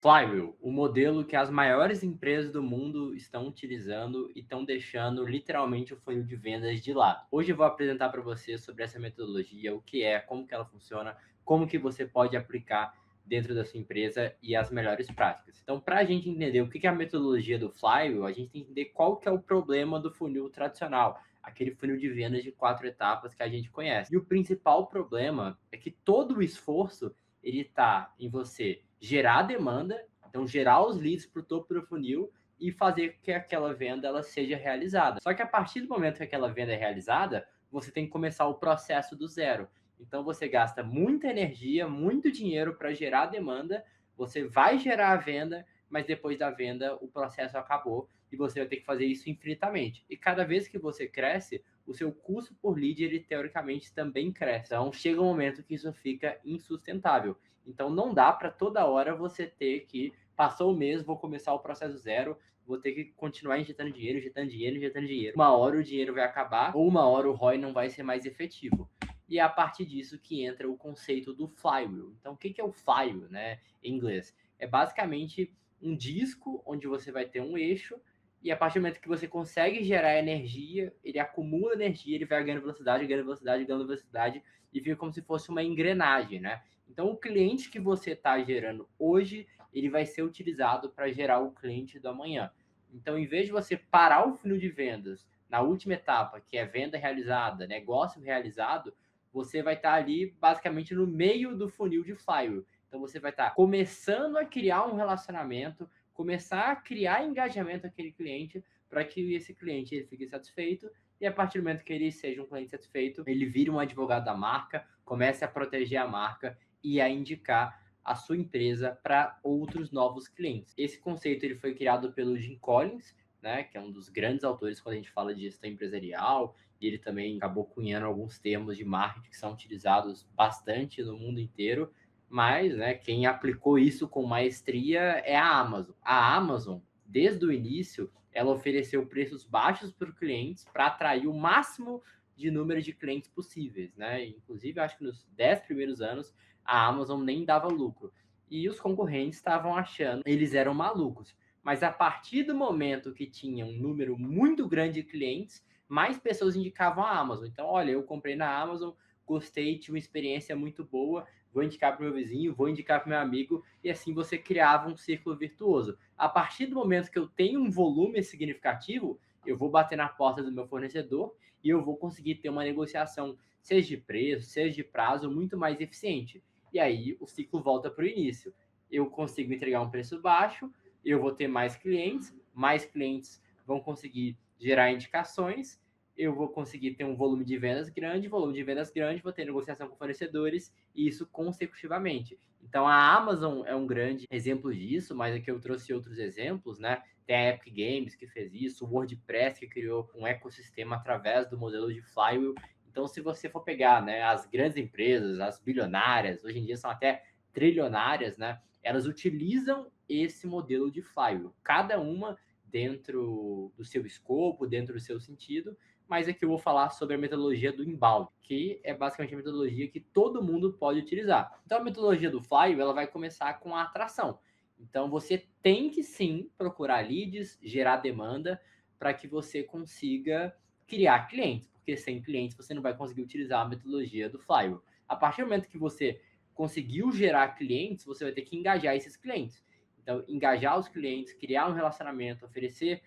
Flywheel, o modelo que as maiores empresas do mundo estão utilizando e estão deixando literalmente o funil de vendas de lado. Hoje eu vou apresentar para você sobre essa metodologia, o que é, como que ela funciona, como que você pode aplicar dentro da sua empresa e as melhores práticas. Então, para a gente entender o que é a metodologia do Flywheel, a gente tem que entender qual que é o problema do funil tradicional, aquele funil de vendas de 4 etapas que a gente conhece. E o principal problema é que todo o esforço ele está em você gerar demanda, então gerar os leads para o topo do funil e fazer que aquela venda ela seja realizada. Só que a partir do momento que aquela venda é realizada, você tem que começar o processo do zero. Então você gasta muita energia, muito dinheiro para gerar demanda, você vai gerar a venda, mas depois da venda o processo acabou e você vai ter que fazer isso infinitamente. E cada vez que você cresce, o seu custo por lead, ele teoricamente também cresce. Então chega um momento que isso fica insustentável. Então não dá para toda hora você ter que, passou o mês, vou começar o processo zero, vou ter que continuar injetando dinheiro, injetando dinheiro, injetando dinheiro. Uma hora o dinheiro vai acabar, ou uma hora o ROI não vai ser mais efetivo. E é a partir disso que entra o conceito do flywheel. Então, o que é o flywheel, né, em inglês? É basicamente um disco onde você vai ter um eixo e a partir do momento que você consegue gerar energia, ele acumula energia, ele vai ganhando velocidade, ganhando velocidade, ganhando velocidade, e fica como se fosse uma engrenagem, né? Então, o cliente que você está gerando hoje, ele vai ser utilizado para gerar o cliente do amanhã. Então, em vez de você parar o funil de vendas na última etapa, que é venda realizada, negócio realizado, você vai estar ali basicamente no meio do funil de flywheel. Então, você vai estar começando a criar um relacionamento, começar a criar engajamento aquele cliente para que esse cliente ele fique satisfeito e a partir do momento que ele seja um cliente satisfeito, ele vira um advogado da marca, comece a proteger a marca e a indicar a sua empresa para outros novos clientes. Esse conceito ele foi criado pelo Jim Collins, né, que é um dos grandes autores quando a gente fala de gestão empresarial, e ele também acabou cunhando alguns termos de marketing que são utilizados bastante no mundo inteiro, mas, né, quem aplicou isso com maestria é a Amazon. A Amazon, desde o início, ela ofereceu preços baixos para os clientes para atrair o máximo de número de clientes possíveis, né? Inclusive, acho que nos 10 primeiros anos, a Amazon nem dava lucro. E os concorrentes estavam achando eles eram malucos. Mas a partir do momento que tinha um número muito grande de clientes, mais pessoas indicavam a Amazon. Então, olha, eu comprei na Amazon, gostei, tive uma experiência muito boa, vou indicar para o meu vizinho, vou indicar para o meu amigo, e assim você criava um círculo virtuoso. A partir do momento que eu tenho um volume significativo, eu vou bater na porta do meu fornecedor e eu vou conseguir ter uma negociação, seja de preço, seja de prazo, muito mais eficiente. E aí o ciclo volta para o início. Eu consigo entregar um preço baixo, eu vou ter mais clientes vão conseguir gerar indicações, eu vou conseguir ter um volume de vendas grande, vou ter negociação com fornecedores, e isso consecutivamente. Então a Amazon é um grande exemplo disso, mas aqui eu trouxe outros exemplos, né? Tem a Epic Games que fez isso, o WordPress que criou um ecossistema através do modelo de Flywheel. Então, se você for pegar, né, as grandes empresas, as bilionárias, hoje em dia são até trilionárias, né? Elas utilizam esse modelo de Flywheel, cada uma dentro do seu escopo, dentro do seu sentido, mas aqui eu vou falar sobre a metodologia do inbound, que é basicamente a metodologia que todo mundo pode utilizar. Então, a metodologia do Flywheel, ela vai começar com a atração. Então, você tem que sim procurar leads, gerar demanda, para que você consiga criar clientes, porque sem clientes você não vai conseguir utilizar a metodologia do Flywheel. A partir do momento que você conseguiu gerar clientes, você vai ter que engajar esses clientes. Então, engajar os clientes, criar um relacionamento, oferecer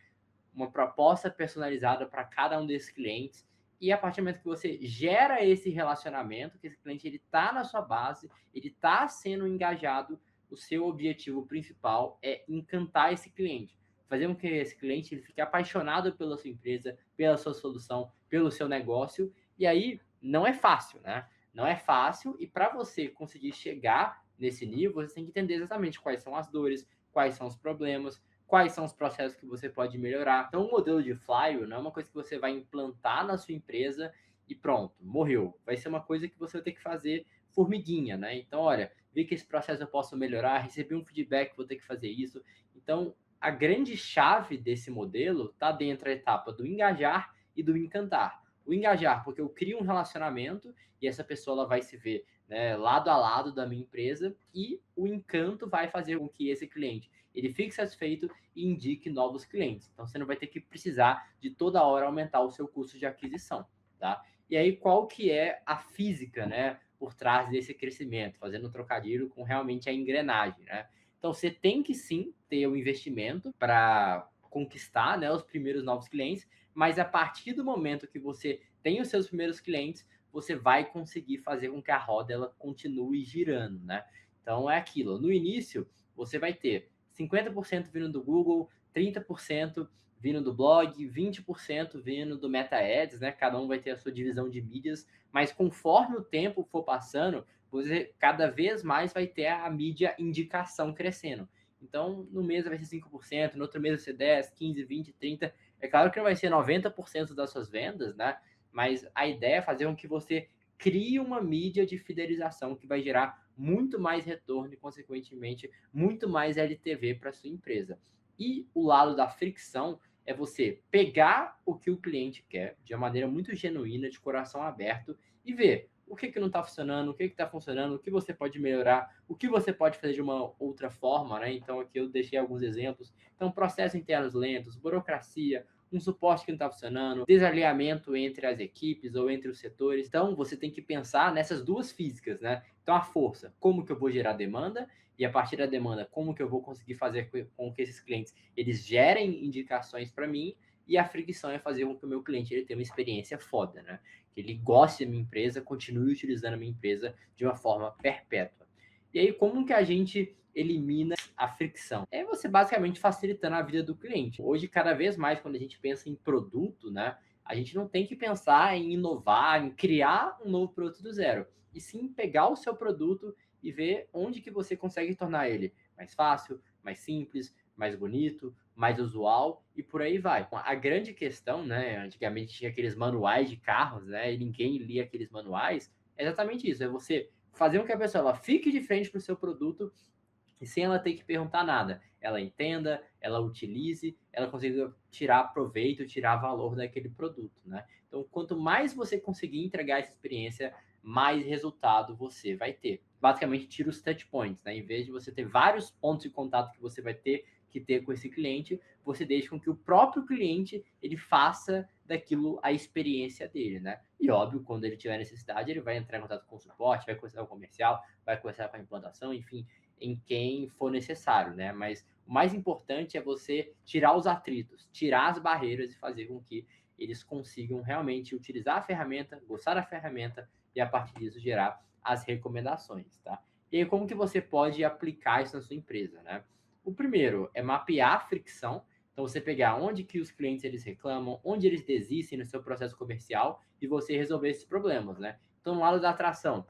uma proposta personalizada para cada um desses clientes. E a partir do momento que você gera esse relacionamento, que esse cliente ele está na sua base, ele está sendo engajado, o seu objetivo principal é encantar esse cliente. Fazer com que esse cliente ele fique apaixonado pela sua empresa, pela sua solução, pelo seu negócio. E aí não é fácil, né? Não é fácil. E para você conseguir chegar nesse nível, você tem que entender exatamente quais são as dores, quais são os problemas, quais são os processos que você pode melhorar. Então, o modelo de flywheel não é uma coisa que você vai implantar na sua empresa e pronto, morreu. Vai ser uma coisa que você vai ter que fazer formiguinha, né? Então, olha, vi que esse processo eu posso melhorar, recebi um feedback, vou ter que fazer isso. Então, a grande chave desse modelo está dentro da etapa do engajar e do encantar. O engajar, porque eu crio um relacionamento e essa pessoa ela vai se ver né, lado a lado da minha empresa, e o encanto vai fazer com que esse cliente ele fique satisfeito e indique novos clientes. Então você não vai ter que precisar de toda hora aumentar o seu custo de aquisição, tá? E aí qual que é a física, né, por trás desse crescimento, fazendo um trocadilho com realmente a engrenagem, né? Então você tem que sim ter o investimento para conquistar, né, os primeiros novos clientes, mas a partir do momento que você tem os seus primeiros clientes, você vai conseguir fazer com que a roda ela continue girando, né? Então é aquilo. No início, você vai ter 50% vindo do Google, 30% vindo do blog, 20% vindo do Meta Ads, né? Cada um vai ter a sua divisão de mídias, mas conforme o tempo for passando, você cada vez mais vai ter a mídia indicação crescendo. Então, no mês vai ser 5%, no outro mês vai ser 10, 15, 20, 30. É claro que não vai ser 90% das suas vendas, né? Mas a ideia é fazer com que você crie uma mídia de fidelização que vai gerar muito mais retorno e, consequentemente, muito mais LTV para sua empresa. E o lado da fricção é você pegar o que o cliente quer de uma maneira muito genuína, de coração aberto, e ver o que não está funcionando, o que está funcionando, o que você pode melhorar, o que você pode fazer de uma outra forma, né? Então, aqui eu deixei alguns exemplos. Então, processos internos lentos, burocracia, um suporte que não está funcionando, desalinhamento entre as equipes ou entre os setores. Então, você tem que pensar nessas duas físicas, né? Então, a força, como que eu vou gerar demanda, e a partir da demanda, como que eu vou conseguir fazer com que esses clientes eles gerem indicações para mim, e a fricção é fazer com que o meu cliente ele tenha uma experiência foda, né? Que ele goste da minha empresa, continue utilizando a minha empresa de uma forma perpétua. E aí, como que a gente elimina a fricção? É você basicamente facilitando a vida do cliente. Hoje, cada vez mais, quando a gente pensa em produto, né, a gente não tem que pensar em inovar, em criar um novo produto do zero, e sim pegar o seu produto e ver onde que você consegue tornar ele mais fácil, mais simples, mais bonito, mais usual, e por aí vai. A grande questão, né, antigamente tinha aqueles manuais de carros, né, e ninguém lia aqueles manuais, é exatamente isso, é você fazer com que a pessoa ela fique de frente para o seu produto e sem ela ter que perguntar nada. Ela entenda, ela utilize, ela consiga tirar proveito, tirar valor daquele produto, né? Então, quanto mais você conseguir entregar essa experiência, mais resultado você vai ter. Basicamente, tira os touch points, né? Em vez de você ter vários pontos de contato que você vai ter que ter com esse cliente, você deixa com que o próprio cliente ele faça daquilo a experiência dele, né? E óbvio, quando ele tiver necessidade, ele vai entrar em contato com o suporte, vai conversar com o comercial, vai conversar com a implantação, enfim, em quem for necessário, né? Mas o mais importante é você tirar os atritos, tirar as barreiras e fazer com que eles consigam realmente utilizar a ferramenta, gostar da ferramenta e a partir disso gerar as recomendações, tá? E aí, como que você pode aplicar isso na sua empresa, né? O primeiro é mapear a fricção. Então, você pegar onde que os clientes eles reclamam, onde eles desistem no seu processo comercial e você resolver esses problemas, né? Então, no lado da atração,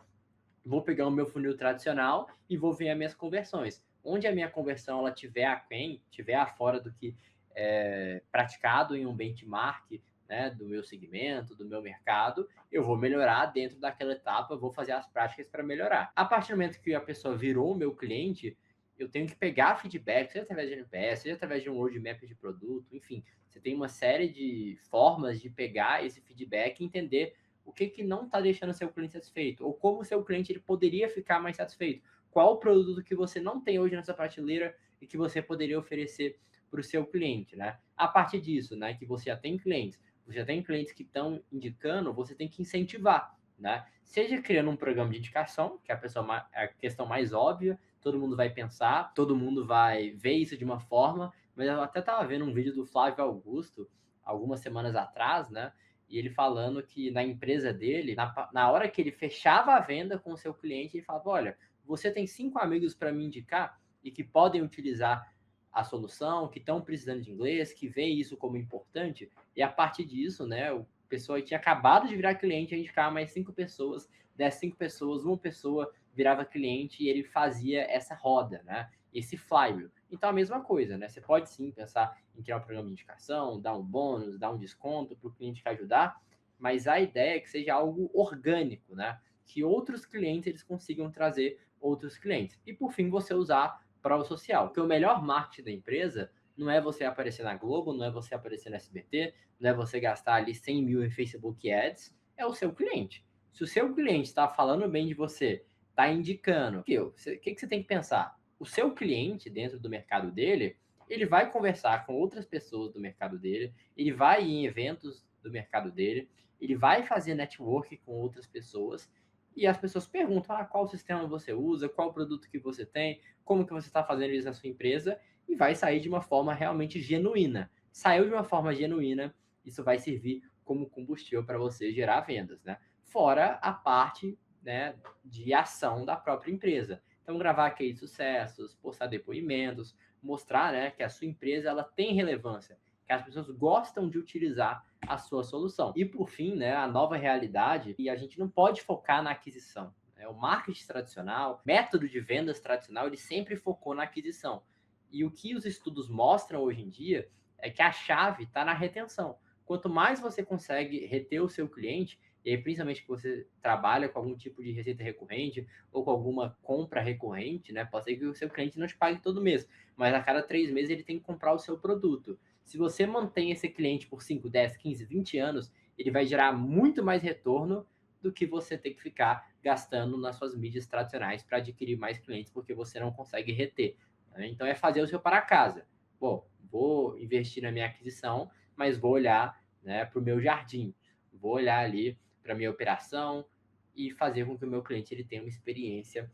vou pegar o meu funil tradicional e vou ver as minhas conversões. Onde a minha conversão ela tiver aquém, tiver afora do que é praticado em um benchmark, né, do meu segmento, do meu mercado, eu vou melhorar dentro daquela etapa, vou fazer as práticas para melhorar. A partir do momento que a pessoa virou o meu cliente, eu tenho que pegar feedback, seja através de NPS, seja através de um roadmap de produto, enfim, você tem uma série de formas de pegar esse feedback e entender o que, que não está deixando o seu cliente satisfeito, ou como o seu cliente ele poderia ficar mais satisfeito. Qual o produto que você não tem hoje nessa prateleira e que você poderia oferecer para o seu cliente, né? A partir disso, né, que você já tem clientes, você já tem clientes que estão indicando, você tem que incentivar, né? Seja criando um programa de indicação, que é a questão mais óbvia, todo mundo vai pensar, todo mundo vai ver isso de uma forma, mas eu até estava vendo um vídeo do Flávio Augusto algumas semanas atrás, né? E ele falando que na empresa dele, na hora que ele fechava a venda com o seu cliente, ele falava: olha, você tem 5 amigos para me indicar e que podem utilizar a solução, que estão precisando de inglês, que vê isso como importante. E a partir disso, né, o pessoal tinha acabado de virar cliente, a gente ficava mais 5 pessoas, dessas 5 pessoas, uma pessoa virava cliente e ele fazia essa roda, né? Esse flywheel. Então, a mesma coisa, né? Você pode sim pensar em criar um programa de indicação, dar um bônus, dar um desconto para o cliente que ajudar, mas a ideia é que seja algo orgânico, né? Que outros clientes eles consigam trazer outros clientes. E, por fim, você usar prova social. Porque o melhor marketing da empresa não é você aparecer na Globo, não é você aparecer na SBT, não é você gastar ali 100 mil em Facebook Ads, é o seu cliente. Se o seu cliente está falando bem de você, está indicando. O que você tem que pensar? O seu cliente, dentro do mercado dele, ele vai conversar com outras pessoas do mercado dele, ele vai em eventos do mercado dele, ele vai fazer network com outras pessoas, e as pessoas perguntam, qual sistema você usa, qual produto que você tem, como que você está fazendo isso na sua empresa, e vai sair de uma forma realmente genuína. Saiu de uma forma genuína, isso vai servir como combustível para você gerar vendas, né? Fora a parte, né, de ação da própria empresa. Então, gravar aqueles sucessos, postar depoimentos, mostrar, né, que a sua empresa ela tem relevância, que as pessoas gostam de utilizar a sua solução. E por fim, né, a nova realidade, e a gente não pode focar na aquisição. Né? O marketing tradicional, método de vendas tradicional, ele sempre focou na aquisição. E o que os estudos mostram hoje em dia é que a chave está na retenção. Quanto mais você consegue reter o seu cliente, e aí, principalmente que você trabalha com algum tipo de receita recorrente ou com alguma compra recorrente, né? Pode ser que o seu cliente não te pague todo mês, mas a cada 3 meses ele tem que comprar o seu produto. Se você mantém esse cliente por 5, 10, 15, 20 anos, ele vai gerar muito mais retorno do que você ter que ficar gastando nas suas mídias tradicionais para adquirir mais clientes, porque você não consegue reter. Né? Então é fazer o seu para casa. Bom, vou investir na minha aquisição, mas vou olhar, né, para o meu jardim. Vou olhar ali para minha operação e fazer com que o meu cliente ele tenha uma experiência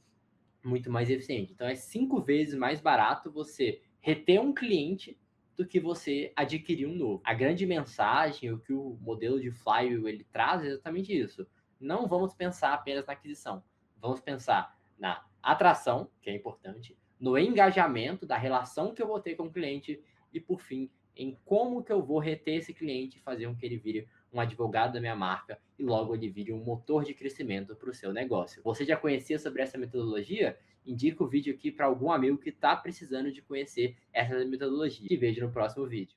muito mais eficiente. Então é 5 vezes mais barato você reter um cliente do que você adquirir um novo. A grande mensagem, o que o modelo de Flywheel ele traz é exatamente isso. Não vamos pensar apenas na aquisição. Vamos pensar na atração, que é importante, no engajamento da relação que eu vou ter com o cliente e, por fim, em como que eu vou reter esse cliente e fazer com que ele vire um advogado da minha marca e logo ele vire um motor de crescimento para o seu negócio. Você já conhecia sobre essa metodologia? Indica o vídeo aqui para algum amigo que está precisando de conhecer essa metodologia. Te vejo no próximo vídeo.